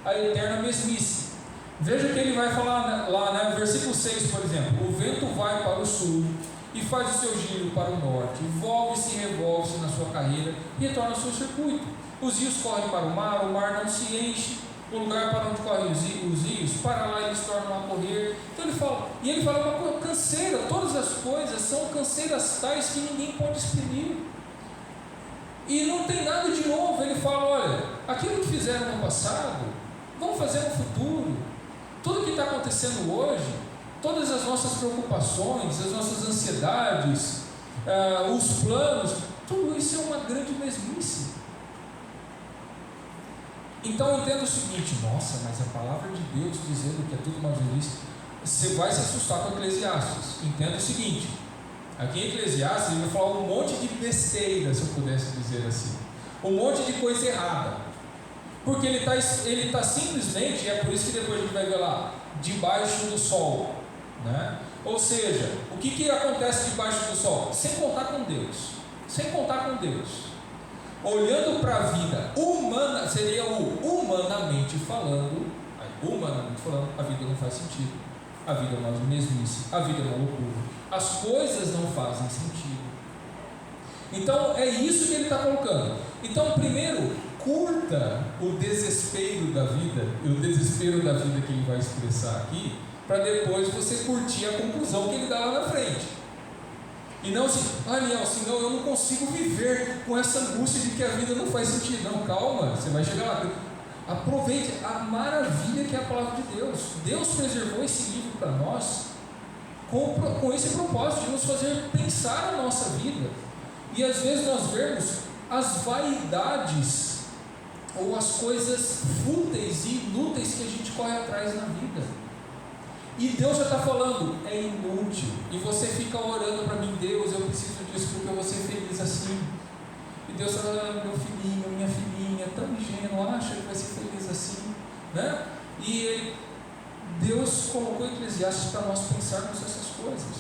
a eterna mesmice. Veja que ele vai falar lá, no versículo 6, por exemplo: o vento vai para o sul e faz o seu giro para o norte, volve-se e revolve-se na sua carreira e retorna ao seu circuito. Os rios correm para o mar não se enche, o lugar para onde correm os rios, para lá eles tornam a correr. Então ele fala uma canseira, todas as coisas são canseiras tais que ninguém pode exprimir. E não tem nada de novo. Ele fala: olha, aquilo que fizeram no passado, vamos fazer no futuro. Tudo que está acontecendo hoje, todas as nossas preocupações, as nossas ansiedades, os planos, tudo isso é uma grande mesmice. Então entenda o seguinte: nossa, mas a palavra de Deus dizendo que é tudo uma mesmice, você vai se assustar com Eclesiastes. Entenda o seguinte: aqui em Eclesiastes ele vai falar um monte de besteira, se eu pudesse dizer assim, um monte de coisa errada, porque ele está simplesmente, e é por isso que depois a gente vai ver lá, debaixo do sol, né? Ou seja, o que acontece debaixo do sol? Sem contar com Deus, olhando para a vida humana, seria humanamente falando, a vida não faz sentido, a vida é uma mesmice, a vida é uma loucura, as coisas não fazem sentido. Então é isso que ele está colocando. Então, primeiro, curta o desespero da vida, e o desespero da vida que ele vai expressar aqui, para depois você curtir a conclusão que ele dá lá na frente. E não assim: Leão, senão eu não consigo viver com essa angústia de que a vida não faz sentido. Não, calma, você vai chegar lá. Aproveite a maravilha que é a palavra de Deus. Deus preservou esse livro para nós com esse propósito de nos fazer pensar a nossa vida. E às vezes nós vemos as vaidades ou as coisas fúteis e inúteis que a gente corre atrás na vida. E Deus já está falando: é inútil. E você fica orando para mim: Deus, eu preciso disso porque eu vou ser feliz assim. E Deus fala: meu filhinho, minha filhinha, tão ingênuo, acha que vai ser feliz assim, né? E Deus colocou Eclesiastes para nós pensarmos essas coisas.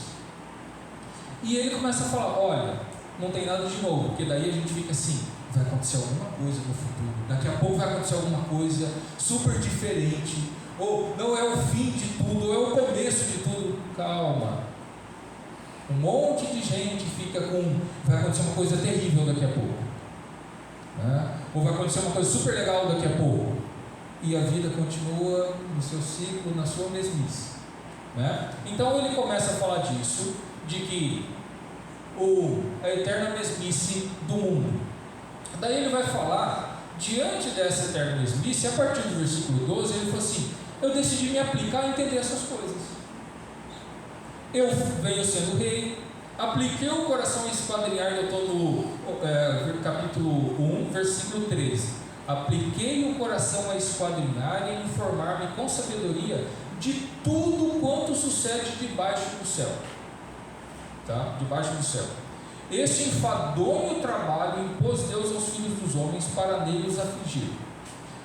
E ele começa a falar: olha, não tem nada de novo, porque daí a gente fica assim: vai acontecer alguma coisa no futuro, daqui a pouco vai acontecer alguma coisa super diferente, ou não é o fim de tudo, ou é o começo de tudo. Calma. Um monte de gente fica com: vai acontecer uma coisa terrível daqui a pouco, né? Ou vai acontecer uma coisa super legal daqui a pouco, e a vida continua no seu ciclo, na sua mesmice, né? Então ele começa a falar disso, de que a eterna mesmice do mundo. Daí ele vai falar, diante dessa eterna mesmice, a partir do versículo 12, ele falou assim: eu decidi me aplicar a entender essas coisas. Eu venho sendo rei, apliquei o coração a esquadrinhar, eu estou no capítulo 1, versículo 13. Apliquei o coração a esquadrinhar e informar-me com sabedoria de tudo quanto sucede debaixo do céu. Tá? Debaixo do céu. Este enfadonho trabalho impôs Deus aos filhos dos homens para nele os afligir.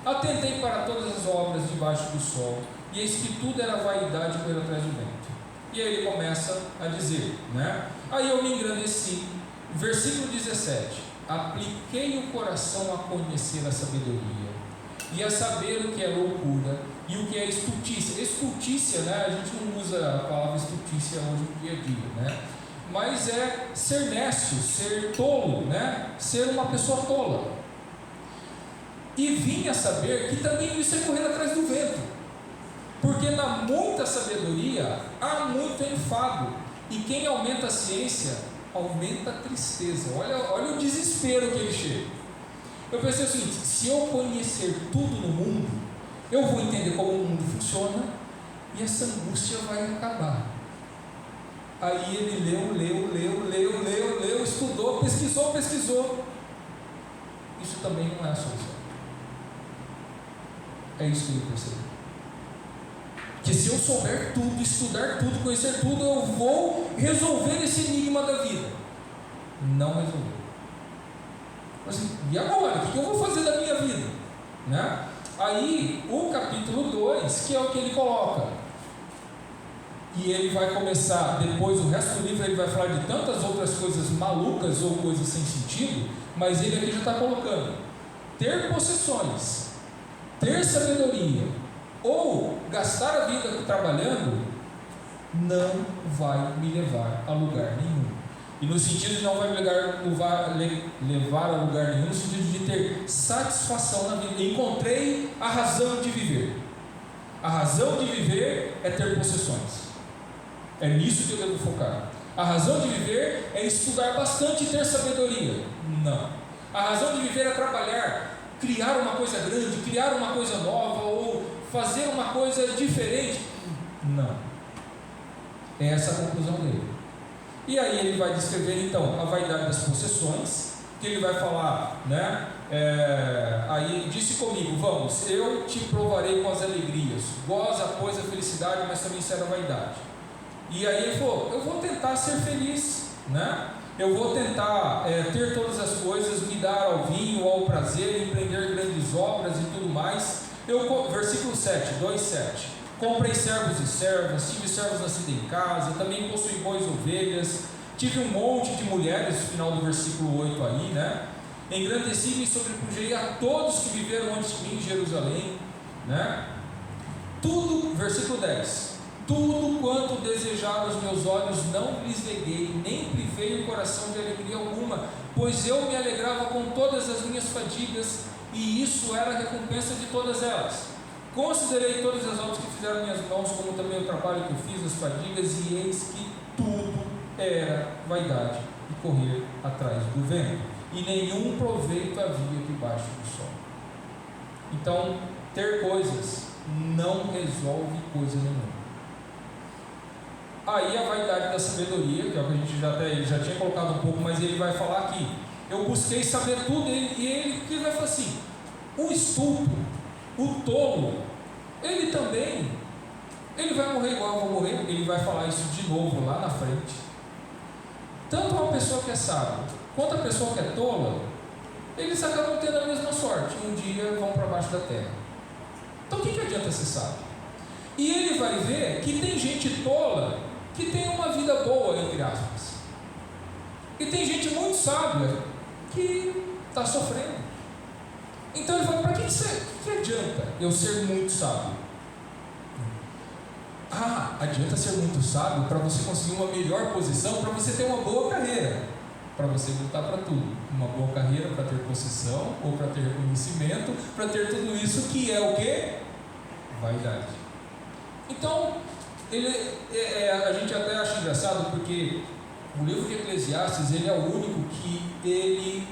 Atentei para todas as obras debaixo do sol, e eis que tudo era vaidade por atrás do vento. E aí ele começa a dizer, né? Aí eu me engrandeci. Versículo 17: apliquei o coração a conhecer a sabedoria, e a saber o que é loucura e o que é estultícia. Estultícia, né? A gente não usa a palavra estultícia hoje no dia a dia, né? Mas é ser nécio, ser tolo, né? Ser uma pessoa tola. E vim a saber que também isso é correr atrás do vento, porque na muita sabedoria há muito enfado, e quem aumenta a ciência aumenta a tristeza. Olha o desespero que ele chega. Eu pensei o seguinte: se eu conhecer tudo no mundo, eu vou entender como o mundo funciona, e essa angústia vai acabar. Aí ele leu, estudou, pesquisou. Isso também não é a solução. É isso que ele percebeu. Que se eu souber tudo, estudar tudo, conhecer tudo, eu vou resolver esse enigma da vida. Não resolveu. Assim, e agora? O que eu vou fazer da minha vida? Né? Aí, o capítulo 2, que é o que ele coloca. E ele vai começar, depois o resto do livro ele vai falar de tantas outras coisas malucas ou coisas sem sentido, mas ele aqui já está colocando: ter possessões, ter sabedoria ou gastar a vida trabalhando não vai me levar a lugar nenhum. E no sentido de não vai me levar a lugar nenhum, no sentido de ter satisfação na vida. Encontrei a razão de viver. A razão de viver é ter possessões. É nisso que eu devo focar. A razão de viver é estudar bastante e ter sabedoria. Não. A razão de viver é trabalhar, criar uma coisa grande, criar uma coisa nova ou fazer uma coisa diferente. Não. É essa a conclusão dele. E aí ele vai descrever então a vaidade das possessões, que ele vai falar, né? Aí disse comigo: vamos, eu te provarei com as alegrias, goza, pois, a felicidade, mas também será a vaidade. E aí ele falou: eu vou tentar ser feliz, né? Eu vou tentar ter todas as coisas, me dar ao vinho, ao prazer, empreender grandes obras e tudo mais. Versículo 7, 2:7. Comprei servos e servas, tive servos nascidos em casa, também possuí bois e ovelhas, tive um monte de mulheres, no final do versículo 8 aí, né? Engrandeci-me e sobrepujei a todos que viveram antes de mim em Jerusalém, né? Tudo, versículo 10, tudo quanto desejaram os meus olhos não lhes neguei, nem privei o coração de alegria alguma, pois eu me alegrava com todas as minhas fadigas, e isso era a recompensa de todas elas. Considerei todas as obras que fizeram minhas mãos, como também o trabalho que eu fiz, as fadigas, e eis que tudo era vaidade e correr atrás do vento, e nenhum proveito havia debaixo do sol. Então, ter coisas não resolve coisa nenhuma. Aí a vaidade da sabedoria, que é o que a gente ele já tinha colocado um pouco, mas ele vai falar aqui: eu busquei saber tudo, e ele vai falar assim: o estúpido, o tolo, ele vai morrer igual eu vou morrer. Ele vai falar isso de novo lá na frente. Tanto uma pessoa que é sábia quanto a pessoa que é tola, eles acabam tendo a mesma sorte, um dia vão para baixo da terra. Então o que adianta ser sábio? E ele vai ver que tem gente tola que tem uma vida boa, entre aspas, e tem gente muito sábia que está sofrendo. Então ele fala: para que adianta eu ser muito sábio? Adianta ser muito sábio para você conseguir uma melhor posição, para você ter uma boa carreira, para você lutar para tudo. Uma boa carreira para ter possessão, ou para ter reconhecimento, para ter tudo isso que é o que? Vaidade. Então, a gente até acha engraçado, porque o livro de Eclesiastes, ele é o único que ele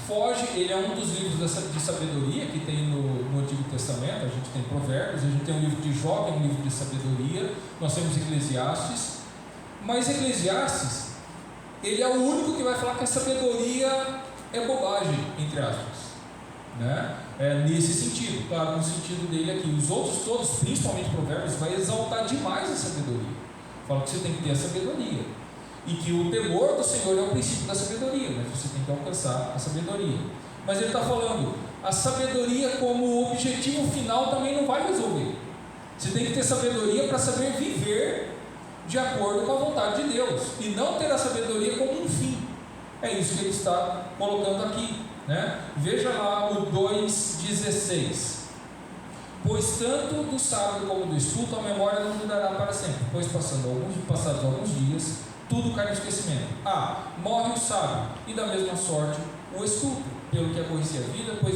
foge, ele é um dos livros de sabedoria que tem no Antigo Testamento. A gente tem Provérbios, a gente tem o livro de Jó, que é um livro de sabedoria, nós temos Eclesiastes, mas Eclesiastes, ele é o único que vai falar que a sabedoria é bobagem, entre aspas, né? Nesse sentido, claro, no sentido dele aqui. Os outros todos, principalmente Provérbios, vai exaltar demais a sabedoria, fala que você tem que ter a sabedoria, e que o temor do Senhor é o princípio da sabedoria, mas você tem que alcançar a sabedoria. Mas ele está falando, a sabedoria como objetivo final também não vai resolver. Você tem que ter sabedoria para saber viver de acordo com a vontade de Deus, e não ter a sabedoria como um fim. É isso que ele está colocando aqui, né? Veja lá o 2,16. Pois tanto do sábio como do estulto a memória não durará para sempre, pois passados alguns dias tudo cai no esquecimento. Morre o sábio, e da mesma sorte o estulto, pelo que aborrecia a vida, pois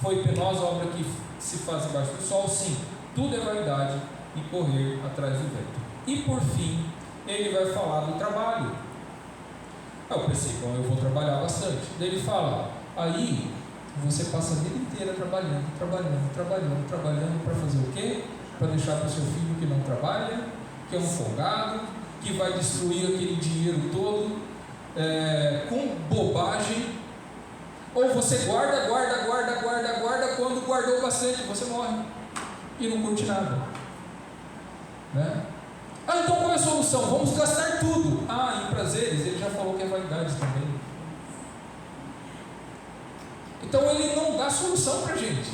foi penosa a obra que se faz debaixo do sol. Sim, tudo é vaidade e correr atrás do vento. E por fim, ele vai falar do trabalho. Eu pensei: bom, eu vou trabalhar bastante. Daí ele fala: aí você passa a vida inteira trabalhando, para fazer o quê? Para deixar para o seu filho que não trabalha, que é um folgado, que vai destruir aquele dinheiro todo com bobagem. Ou você guarda, quando guardou bastante, você morre e não curte nada, né? Então qual é a solução? Vamos gastar tudo. Em prazeres, ele já falou que é vaidade também. Então ele não dá solução para a gente,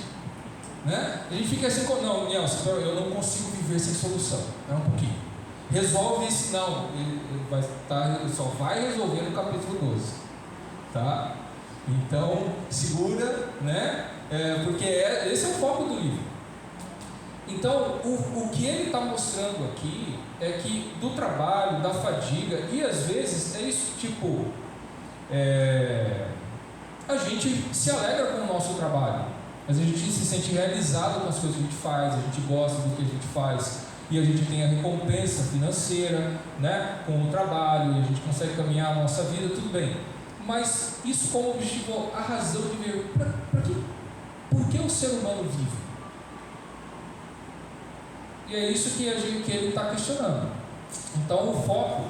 né? A gente fica assim: não, Nelson, eu não consigo viver sem solução. Um pouquinho. Resolve isso. Não, ele só vai resolver no capítulo 12, tá? Então segura, né? porque esse é o foco do livro. Então, o que ele está mostrando aqui é que do trabalho, da fadiga, e às vezes é isso, tipo, a gente se alegra com o nosso trabalho, mas a gente se sente realizado com as coisas que a gente faz, a gente gosta do que a gente faz, e a gente tem a recompensa financeira, né, com o trabalho, e a gente consegue caminhar a nossa vida, tudo bem. Mas isso como objetivo, a razão de viver, por que o ser humano vive? E é isso que ele está questionando. Então o foco,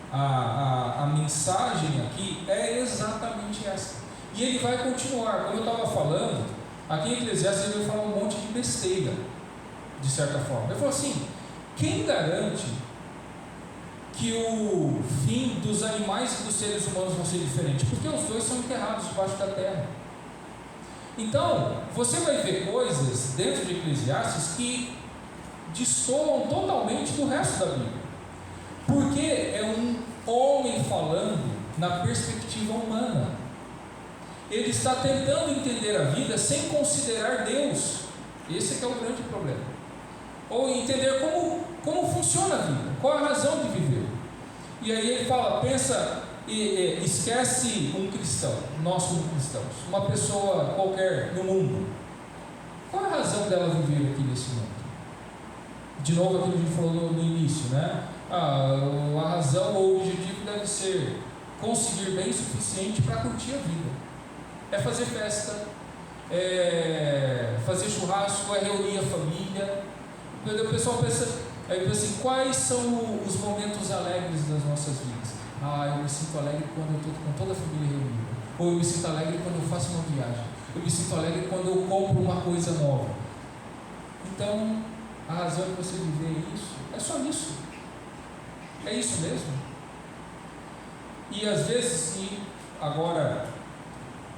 a mensagem aqui é exatamente essa. E ele vai continuar, como eu estava falando, aqui em Eclesiastes ele vai falar um monte de besteira, de certa forma. Ele falou assim: quem garante que o fim dos animais e dos seres humanos vão ser diferentes? Porque os dois são enterrados debaixo da terra. Então, você vai ver coisas dentro de Eclesiastes que destoam totalmente do resto da Bíblia, porque é um homem falando na perspectiva humana. Ele está tentando entender a vida sem considerar Deus. Esse é que é o grande problema. Ou entender como funciona a vida, qual a razão de viver. E aí ele fala, pensa, esquece um cristão, nós como cristãos, uma pessoa qualquer no mundo. Qual a razão dela viver aqui nesse mundo? De novo aquilo que a gente falou no início, né? A razão ou o objetivo deve ser conseguir bem suficiente para curtir a vida. É fazer festa, é fazer churrasco, é reunir a família. O pessoal pensa assim, quais são os momentos alegres das nossas vidas? Eu me sinto alegre quando eu estou com toda a família reunida. Ou eu me sinto alegre quando eu faço uma viagem. Eu me sinto alegre quando eu compro uma coisa nova. Então, a razão de você viver é isso. É só isso. É isso mesmo. E às vezes, agora,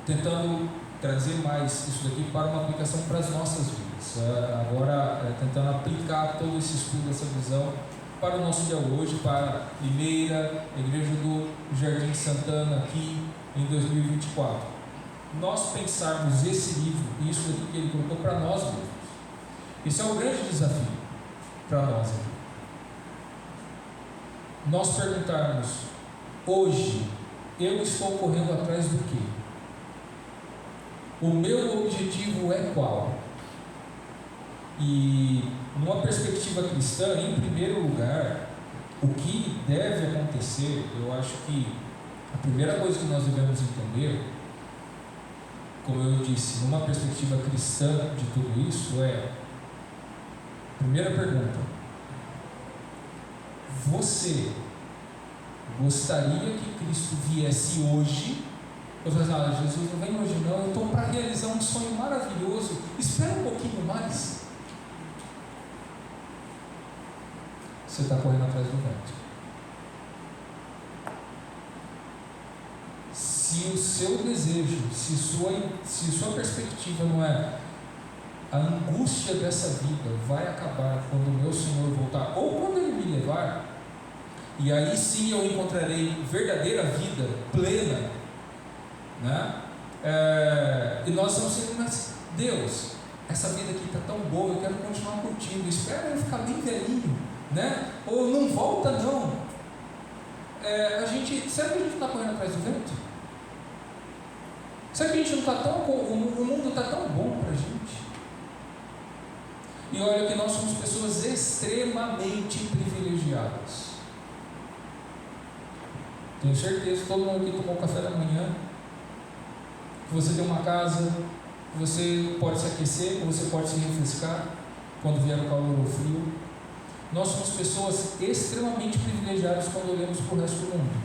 tentando trazer mais isso daqui para uma aplicação para as nossas vidas. Agora, tentando aplicar todo esse estudo, essa visão para o nosso dia hoje, para Limeira, a igreja do Jardim Santana aqui em 2024. Nós pensarmos esse livro, isso daqui que ele colocou para nós mesmos. Esse é um grande desafio para nós. Nós perguntarmos, hoje, eu estou correndo atrás do quê? O meu objetivo é qual? E, numa perspectiva cristã, em primeiro lugar, o que deve acontecer, eu acho que a primeira coisa que nós devemos entender, como eu disse, numa perspectiva cristã de tudo isso, primeira pergunta: você gostaria que Cristo viesse hoje? Eu falei assim, Jesus não vem hoje não, eu estou para realizar um sonho maravilhoso, espera um pouquinho mais. Você está correndo atrás do vento. Se o seu desejo, se sua perspectiva não é a angústia dessa vida vai acabar quando o meu Senhor voltar, ou quando Ele me levar, e aí sim eu encontrarei verdadeira vida plena, né? E nós estamos dizendo, mas Deus, essa vida aqui está tão boa, eu quero continuar curtindo, espera eu ficar bem velhinho, né? Ou não volta não. Será que a gente está correndo atrás do vento? Será que a gente não está tão, o mundo está tão bom para a gente? E olha que nós somos pessoas extremamente privilegiadas. Tenho certeza que todo mundo aqui tomou café da manhã, que você tem uma casa, que você pode se aquecer, que você pode se refrescar quando vier o calor ou o frio. Nós somos pessoas extremamente privilegiadas quando olhamos para o resto do mundo,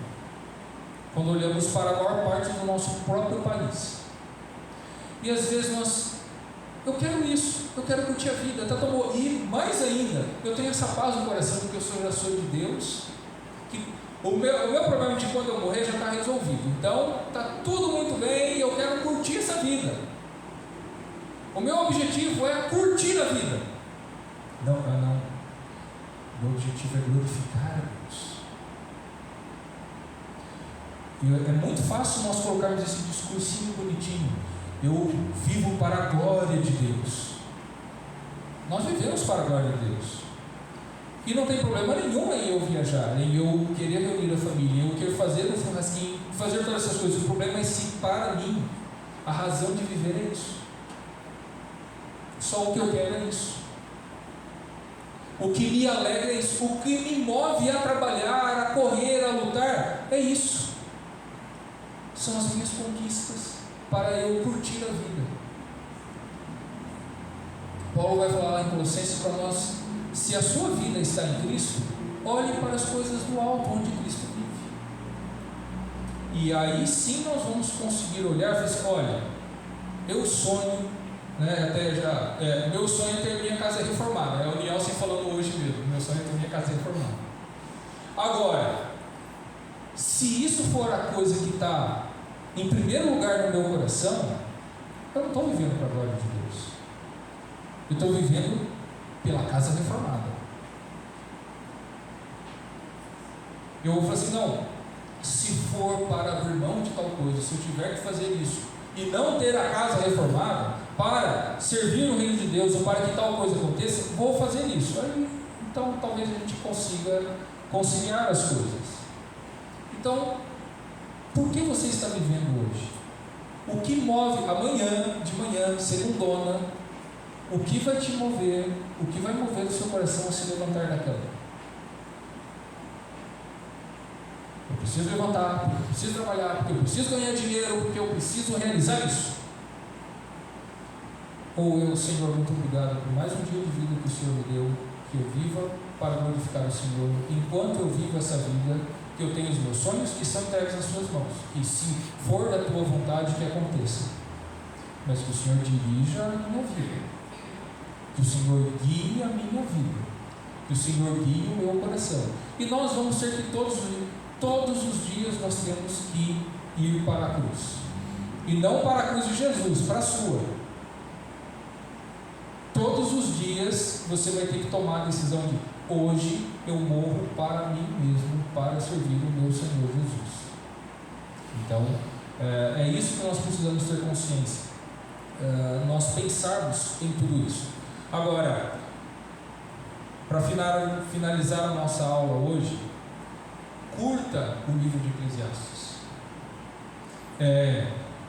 quando olhamos para a maior parte do nosso próprio país. E às vezes eu quero isso, eu quero curtir a vida, tá tão bom. E mais ainda, eu tenho essa paz no coração porque eu já sou de Deus, que o meu problema de quando eu morrer já está resolvido. Então está tudo muito bem e eu quero curtir essa vida. O meu objetivo é curtir a vida. Não. Meu objetivo é glorificar a Deus. E é muito fácil nós colocarmos esse discursinho bonitinho. eu vivo para a glória de Deus. Nós vivemos para a glória de Deus. E não tem problema nenhum em eu viajar, em eu querer reunir a família, em eu querer fazer um churrasquinho, fazer todas essas coisas. O problema é se para mim a razão de viver é isso. Só o que eu quero é isso. O que me alegra é isso. O que me move a trabalhar, a correr, a lutar, é isso. São as minhas conquistas para eu curtir a vida. Paulo vai falar lá em Colossenses para nós: se a sua vida está em Cristo, olhe para as coisas do alto, onde Cristo vive. E aí sim nós vamos conseguir olhar e falar assim: olha, eu sonho, meu sonho é ter minha casa reformada. É o Nielsen falando hoje mesmo, meu sonho é ter minha casa reformada. Agora, se isso for a coisa que está em primeiro lugar no meu coração, eu não estou vivendo para a glória de Deus. Eu estou vivendo pela casa reformada. Eu vou falar assim: não, se for para abrir mão de tal coisa, se eu tiver que fazer isso e não ter a casa reformada para servir no reino de Deus ou para que tal coisa aconteça, vou fazer isso. Aí, então talvez a gente consiga conciliar as coisas. Então, por que você está vivendo hoje? O que move amanhã, de manhã, segundona, o que vai te mover, o que vai mover o seu coração a se levantar da cama? Eu preciso levantar, porque eu preciso trabalhar, porque eu preciso ganhar dinheiro, porque eu preciso realizar isso. Ou eu, Senhor, muito obrigado por mais um dia de vida que o Senhor me deu, que eu viva para glorificar o Senhor. Enquanto eu vivo essa vida, que eu tenho os meus sonhos que são entregues nas suas mãos, que se for da tua vontade que aconteça, mas que o Senhor dirija a minha vida, que o Senhor guie a minha vida, que o Senhor guie o meu coração. E nós vamos ter que todos os dias nós temos que ir para a cruz, e não para a cruz de Jesus, para a sua. Todos os dias você vai ter que tomar a decisão de: hoje eu morro para mim mesmo, para servir o meu Senhor Jesus. Então, é isso que nós precisamos ter consciência, nós pensarmos em tudo isso. Agora, para finalizar a nossa aula hoje, curta o livro de Eclesiastes.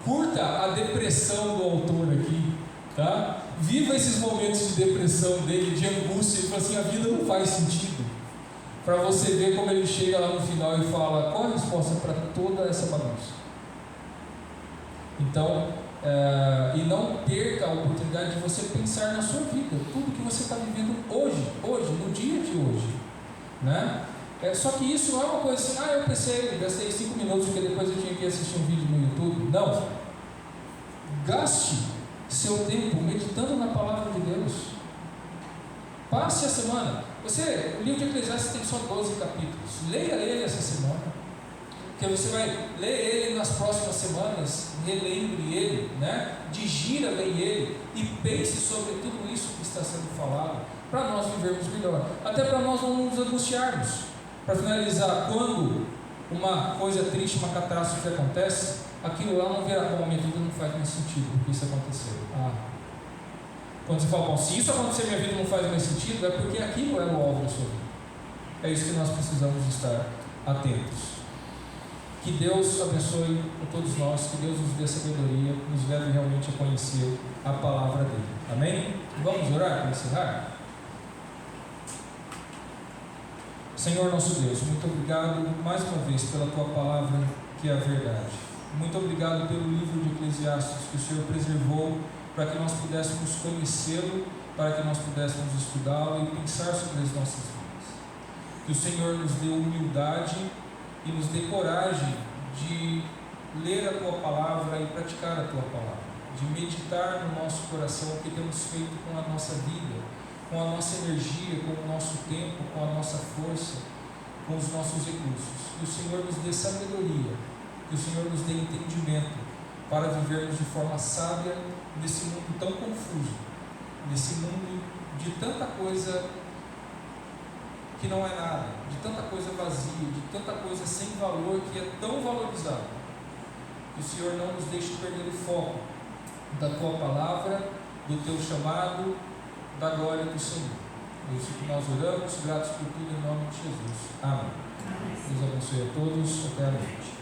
Curta a depressão do autor aqui, tá? Viva esses momentos de depressão dele, de angústia. Ele fala assim: a vida não faz sentido. Para você ver como ele chega lá no final e fala: qual a resposta para toda essa bagunça? Então, e não perca a oportunidade de você pensar na sua vida, tudo que você está vivendo hoje, no dia de hoje, né? Só que isso não é uma coisa assim: eu pensei, gastei 5 minutos porque depois eu tinha que assistir um vídeo no YouTube. Não. Gaste seu tempo meditando na palavra de Deus. Passe a semana. O livro de Eclesiastes tem só 12 capítulos. Leia ele essa semana, porque você vai ler ele nas próximas semanas. Relembre ele, né? Digira bem ele e pense sobre tudo isso que está sendo falado, para nós vivermos melhor, até para nós não nos angustiarmos. Para finalizar, quando uma coisa triste, uma catástrofe acontece, aquilo lá não virá como: minha vida não faz mais sentido porque isso aconteceu. Quando você fala: bom, se isso acontecer, minha vida não faz mais sentido, é porque aquilo é o alvo da sua vida. É isso que nós precisamos estar atentos. Que Deus abençoe a todos nós, que Deus nos dê sabedoria, nos leve realmente a conhecer a palavra dele. Amém? Vamos orar para encerrar? Senhor nosso Deus, muito obrigado mais uma vez pela tua palavra, que é a verdade. Muito obrigado pelo livro de Eclesiastes que o Senhor preservou para que nós pudéssemos conhecê-lo, para que nós pudéssemos estudá-lo e pensar sobre as nossas vidas. Que o Senhor nos dê humildade e nos dê coragem de ler a tua palavra e praticar a tua palavra, de meditar no nosso coração o que temos feito com a nossa vida, com a nossa energia, com o nosso tempo, com a nossa força, com os nossos recursos. Que o Senhor nos dê sabedoria, que o Senhor nos dê entendimento para vivermos de forma sábia nesse mundo tão confuso, nesse mundo de tanta coisa que não é nada, de tanta coisa vazia, de tanta coisa sem valor que é tão valorizada. Que o Senhor não nos deixe perder o foco da tua palavra, do teu chamado, da glória do Senhor. Isso que nós oramos, gratos por tudo em nome de Jesus. Amém. Deus abençoe a todos. Até a noite.